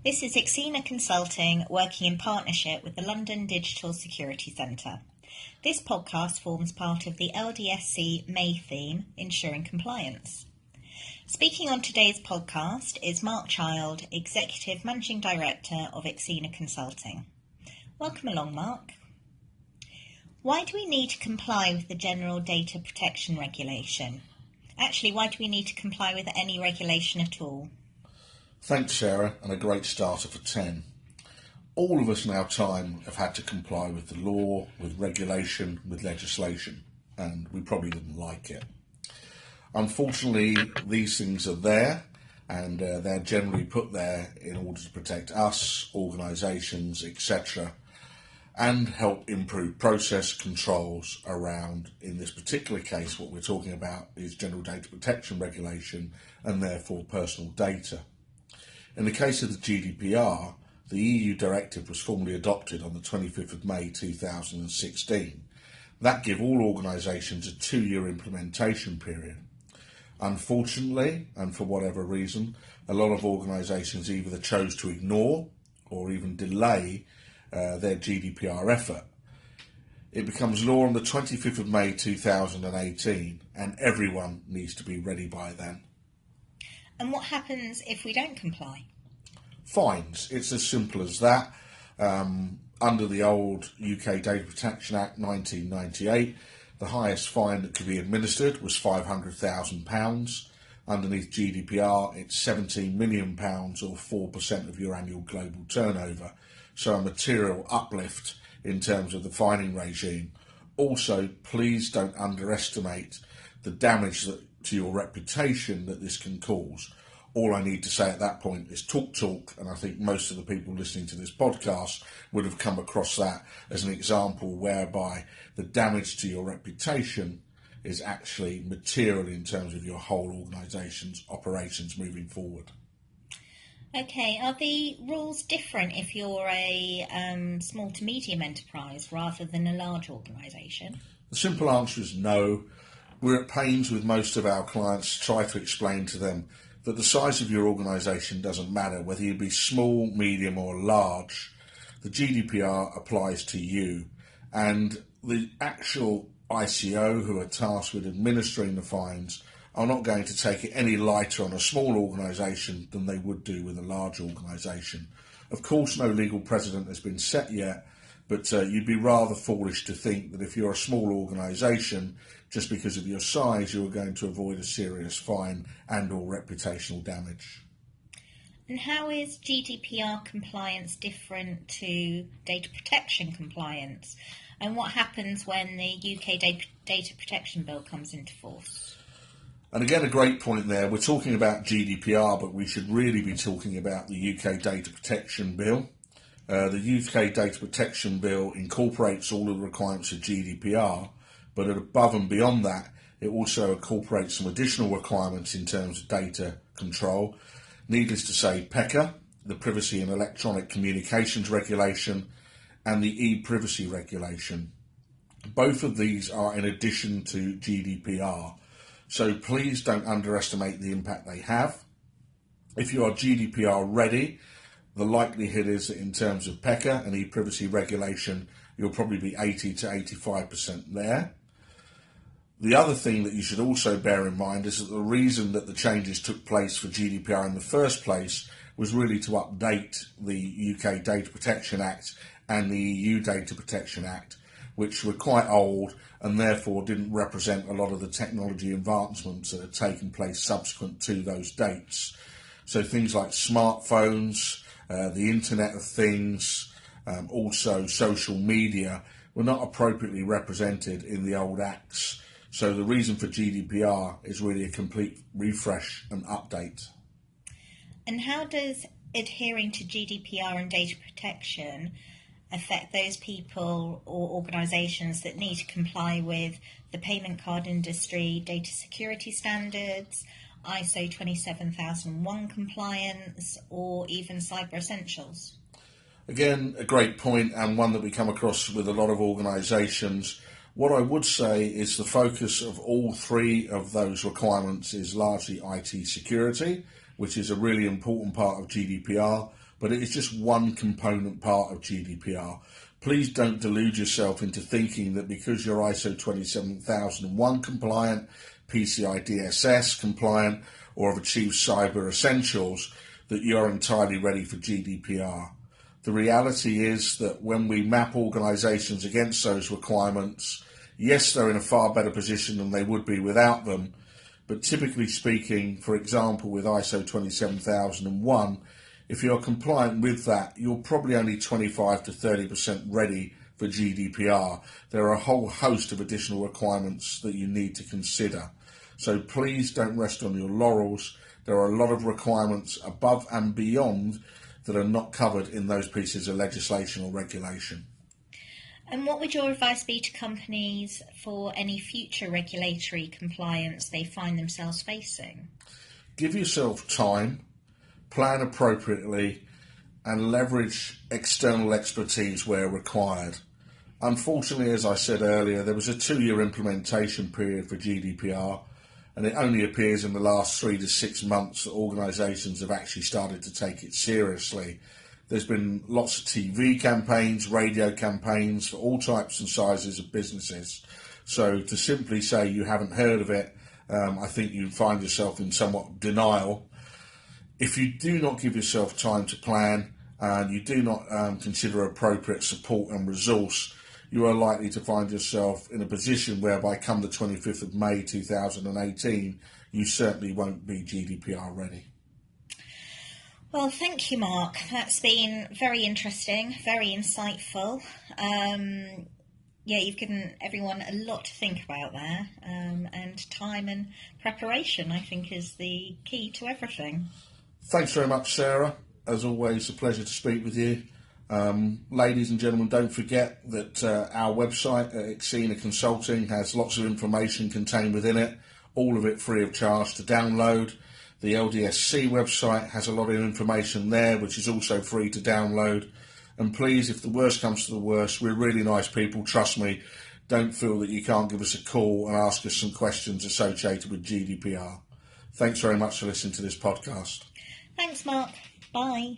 This is Xcina Consulting working in partnership with the London Digital Security Centre. This podcast forms part of the LDSC May theme, Ensuring Compliance. Speaking on today's podcast is Mark Child, Executive Managing Director of Xcina Consulting. Welcome along, Mark. Why do we need to comply with the General Data Protection Regulation? Actually, why do we need to comply with any regulation at all? Thanks, Sarah, and a great starter for 10. All of us in our time have had to comply with the law, with regulation, with legislation, and we probably didn't like it. Unfortunately, these things are there, and they're generally put there in order to protect us, organisations, etc., and help improve process controls around, in this particular case, what we're talking about is General Data Protection Regulation and therefore personal data. In the case of the GDPR, the EU directive was formally adopted on the 25th of May 2016. That gave all organisations a 2-year implementation period. Unfortunately, and for whatever reason, a lot of organisations either chose to ignore or even delay their GDPR effort. It becomes law on the 25th of May 2018, and everyone needs to be ready by then. And what happens if we don't comply? Fines. It's as simple as that. Under the old UK Data Protection Act 1998, the highest fine that could be administered was £500,000. Underneath GDPR, it's £17 million or 4% of your annual global turnover. So a material uplift in terms of the fining regime. Also, please don't underestimate the damage to your reputation that this can cause. All I need to say at that point is talk, and I think most of the people listening to this podcast would have come across that as an example whereby the damage to your reputation is actually material in terms of your whole organisation's operations moving forward. Okay, are the rules different if you're a small to medium enterprise rather than a large organisation? The simple answer is no. We're at pains with most of our clients to try to explain to them that the size of your organisation doesn't matter, whether you be small, medium or large. The GDPR applies to you, and the actual ICO who are tasked with administering the fines are not going to take it any lighter on a small organisation than they would do with a large organisation. Of course, no legal precedent has been set yet, but you'd be rather foolish to think that if you're a small organisation, just because of your size, you're going to avoid a serious fine and or reputational damage. And how is GDPR compliance different to data protection compliance? And what happens when the UK Data Protection Bill comes into force? And again, a great point there. We're talking about GDPR, but we should really be talking about the UK Data Protection Bill. The UK Data Protection Bill incorporates all of the requirements of GDPR, but above and beyond that, it also incorporates some additional requirements in terms of data control. Needless to say, PECA, the Privacy and Electronic Communications Regulation, and the e-Privacy Regulation. Both of these are in addition to GDPR, so please don't underestimate the impact they have. If you are GDPR ready, the likelihood is that in terms of PECA and e-privacy regulation, you'll probably be 80 to 85% there. The other thing that you should also bear in mind is that the reason that the changes took place for GDPR in the first place was really to update the UK Data Protection Act and the EU Data Protection Act, which were quite old and therefore didn't represent a lot of the technology advancements that had taken place subsequent to those dates. So things like smartphones, the Internet of Things, also social media were not appropriately represented in the old acts. So the reason for GDPR is really a complete refresh and update. And how does adhering to GDPR and data protection affect those people or organisations that need to comply with the payment card industry, data security standards, ISO 27001 compliance, or even cyber essentials? Again, a great point, and one that we come across with a lot of organisations. What I would say is the focus of all three of those requirements is largely IT security, which is a really important part of GDPR, but it is just one component part of GDPR. Please don't delude yourself into thinking that because you're ISO 27001 compliant, PCI DSS compliant, or have achieved cyber essentials, that you're entirely ready for GDPR. The reality is that when we map organisations against those requirements, yes, they're in a far better position than they would be without them, but typically speaking, for example, with ISO 27001, if you're compliant with that, you're probably only 25 to 30% ready for GDPR. There are a whole host of additional requirements that you need to consider. So please don't rest on your laurels. There are a lot of requirements above and beyond that are not covered in those pieces of legislation or regulation. And what would your advice be to companies for any future regulatory compliance they find themselves facing? Give yourself time, plan appropriately, and leverage external expertise where required. Unfortunately, as I said earlier, there was a 2-year implementation period for GDPR, and it only appears in the last 3 to 6 months that organisations have actually started to take it seriously. There's been lots of TV campaigns, radio campaigns for all types and sizes of businesses. So to simply say you haven't heard of it, I think you find yourself in somewhat denial. If you do not give yourself time to plan and you do not consider appropriate support and resource, you are likely to find yourself in a position whereby come the 25th of May 2018, you certainly won't be GDPR ready. Well, thank you, Mark. That's been very interesting, very insightful. You've given everyone a lot to think about there, and time and preparation, I think, is the key to everything. Thanks very much, Sarah. As always, a pleasure to speak with you. Ladies and gentlemen, don't forget that our website at Xcina Consulting has lots of information contained within it, all of it free of charge to download. The LDSC website has a lot of information there, which is also free to download. And please, if the worst comes to the worst, we're really nice people, trust me. Don't feel that you can't give us a call and ask us some questions associated with GDPR. Thanks very much for listening to this podcast. Thanks, Mark. Bye.